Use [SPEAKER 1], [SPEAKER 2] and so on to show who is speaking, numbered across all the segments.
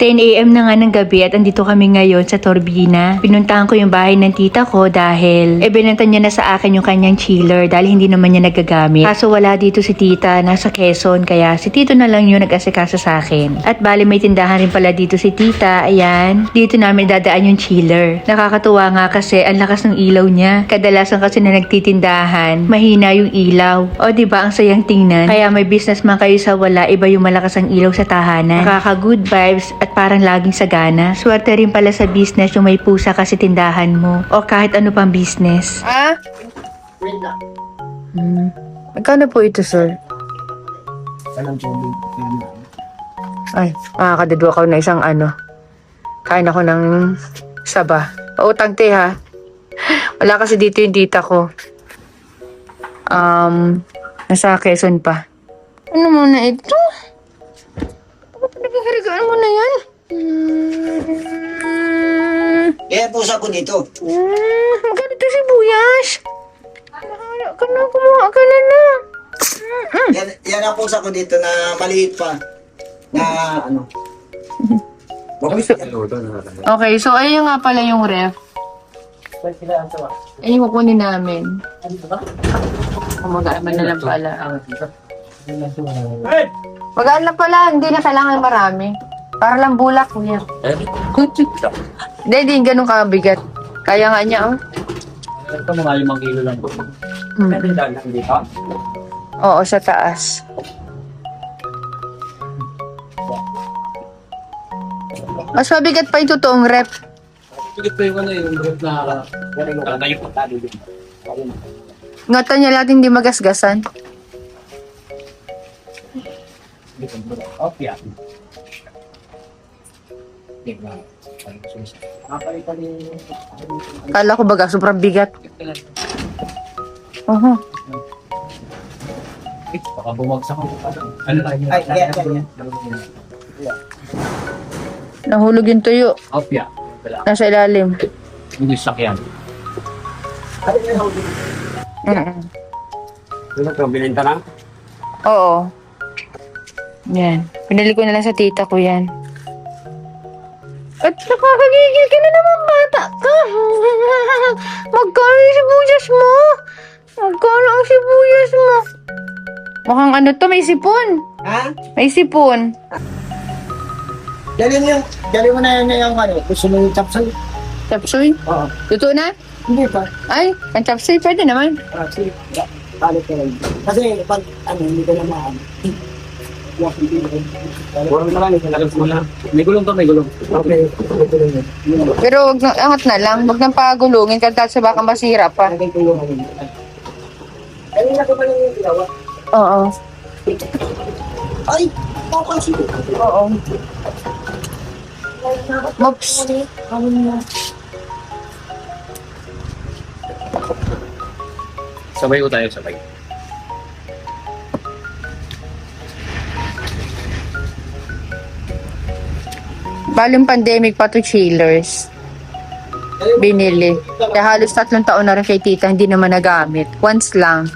[SPEAKER 1] 10 AM na nga ng gabi at andito kami ngayon sa Torbina. Pinuntahan ko yung bahay ng tita ko dahil binenta niya na sa akin yung kanyang chiller dahil hindi naman niya nagagamit. Kaso wala dito si tita, nasa Quezon, kaya si tito na lang yung nag-asikaso sa akin. At bali may tindahan rin pala dito si tita, ayan. Dito namin dadaan yung chiller. Nakakatuwa nga kasi ang lakas ng ilaw niya. Kadalasan kasi na nagtitindahan, mahina yung ilaw. O diba ang sayang tingnan? Kaya may business man kayo sa wala, iba yung malakas ang ilaw sa tahanan. Nakaka-good vibes at parang laging sagana. Swerte rin pala sa business yung may pusa kasi tindahan mo. O kahit ano pang business.
[SPEAKER 2] Ah? Magkano po ito, sir? Ay, makakadadwa ko na isang ano. Kain ako ng saba. Pautang te, ha? Wala kasi dito yung tita ko. Nasa Quezon pa. Ano mo na ito? Pinagkakarigaan mo na yan.
[SPEAKER 3] Kaya pusa ko dito.
[SPEAKER 2] Magkano ito sibuyas? Mahala ka na, kumuha ka na na.
[SPEAKER 3] Yan ang pusa ko dito na maliit pa. Na ano.
[SPEAKER 2] Okay, so ayun nga pala yung ref. Ayun kukunin namin. Magaan na lang pala. Magaan lang pala, hindi na kailangan marami. Para lang bulak niya. Hindi ganun kabigat. Kaya nga niya, oh.
[SPEAKER 4] Ito mga 5 kilo lang. Pwede lang dito?
[SPEAKER 2] Oo, sa taas. Mas mabigat pa yung totoong rep.
[SPEAKER 4] Pagkat pa yung ano yung group na tayo patalo din.
[SPEAKER 2] Ngatan niya lahat hindi magasgasan.
[SPEAKER 4] Opya.
[SPEAKER 2] Kala ko baga, sobrang bigat.
[SPEAKER 4] Baka bumagsak ako. Ano tayo?
[SPEAKER 3] Ay, kaya.
[SPEAKER 2] Nahulog yung tuyo.
[SPEAKER 4] Opya.
[SPEAKER 2] Nasa ilalim.
[SPEAKER 4] Hindi sakyan. Ano ito? Bininta na?
[SPEAKER 2] Oo. Yan. Pinili ko na lang sa tita ko yan. At nakakagigil ka na naman, bata ka. Magkano yung sibuyas mo? Magkano ang sibuyas mo? Mukhang ano to, may sipon.
[SPEAKER 3] Ha?
[SPEAKER 2] May sipon.
[SPEAKER 3] Galing mo na yung ano. Gusto mo yung chapsal?
[SPEAKER 2] Chapsuy?
[SPEAKER 3] Oo.
[SPEAKER 2] Luto na?
[SPEAKER 3] Hindi pa.
[SPEAKER 2] Ay, ang chapsuy pwede naman.
[SPEAKER 3] Sige. Palit ka lang. Kasi pag ano, hindi ko na maano.
[SPEAKER 4] Warang na lang. Nalagay mo lang. May gulong to, may gulong.
[SPEAKER 3] Okay.
[SPEAKER 2] Pero wag na, angat na lang. Wag nang pagulungin kasi sa baka masira pa.
[SPEAKER 3] Lagay ko yung ano. Kanina ko pa lang yung ginawa.
[SPEAKER 2] Oo.
[SPEAKER 3] Ay! Okay, sige.
[SPEAKER 2] Oo. Mops.
[SPEAKER 4] Sabay ko tayo, sabay.
[SPEAKER 2] Balong pandemic pa to chillers. Binili. Kaya halos 3 taon na rin kay tita, hindi naman nagamit. Once lang.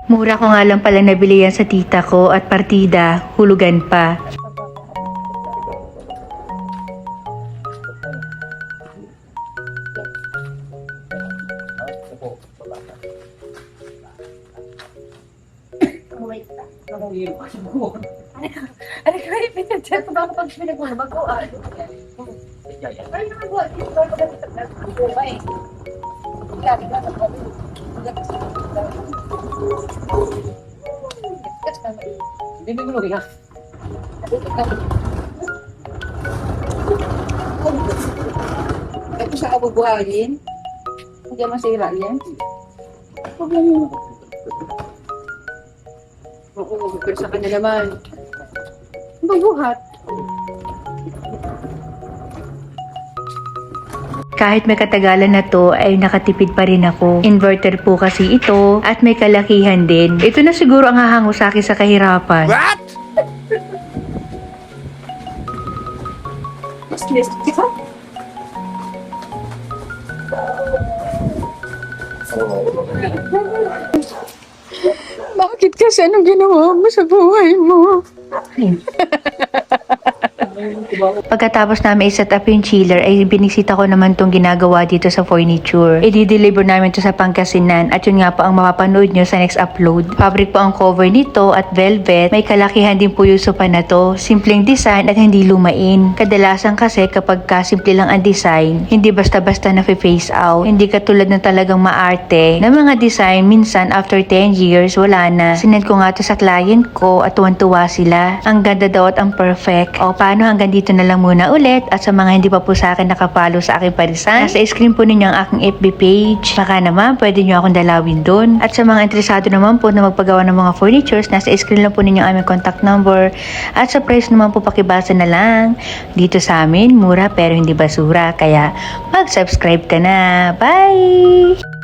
[SPEAKER 1] Mura ko nga lang pala nabili yan sa tita ko at partida, hulugan pa.
[SPEAKER 5] Ano kayo pinagchat ko baka pag pinagmamag ko ay nagawa dito ba maganda eh. Grabe na
[SPEAKER 4] Hindi mo lagi ka.
[SPEAKER 5] Ito sa abubuhayin. Hindi masira yan. Oo, pero sa kanya naman. Babuhat.
[SPEAKER 1] Kahit may katagalan na to ay nakatipid pa rin ako. Inverter po kasi ito at may kalakihan din. Ito na siguro ang hahango sa akin sa kahirapan.
[SPEAKER 2] What?
[SPEAKER 5] Mas list ka?
[SPEAKER 2] Bakit kasi anong ginawa mo sa buhay mo?
[SPEAKER 1] Pagkatapos namin i-set up yung chiller, ay binisita ko naman tong ginagawa dito sa furniture. I-deliver namin to sa Pangasinan at yun nga po ang mapapanood nyo sa next upload. Fabric po ang cover nito at velvet. May kalakihan din po yung sofa na to. Simpleng design at hindi lumain. Kadalasan kasi kapag simple lang ang design, hindi basta-basta na face out. Hindi katulad ng talagang maarte na mga design, minsan after 10 years, wala na. Sinend ko nga to sa client ko at tuwan-tuwa sila. Ang ganda daw at ang perfect. O paano, hanggang dito na lang muna ulit. At sa mga hindi pa po sa akin nakapalo sa aking parisan, nasa screen po ninyo ang aking FB page. Baka naman pwede nyo akong dalawin doon. At sa mga interesado naman po na magpagawa ng mga furnitures, nasa screen lang po ninyo ang aming contact number. At sa price naman po pakibasa na lang. Dito sa amin, mura pero hindi basura. Kaya mag-subscribe ka na. Bye!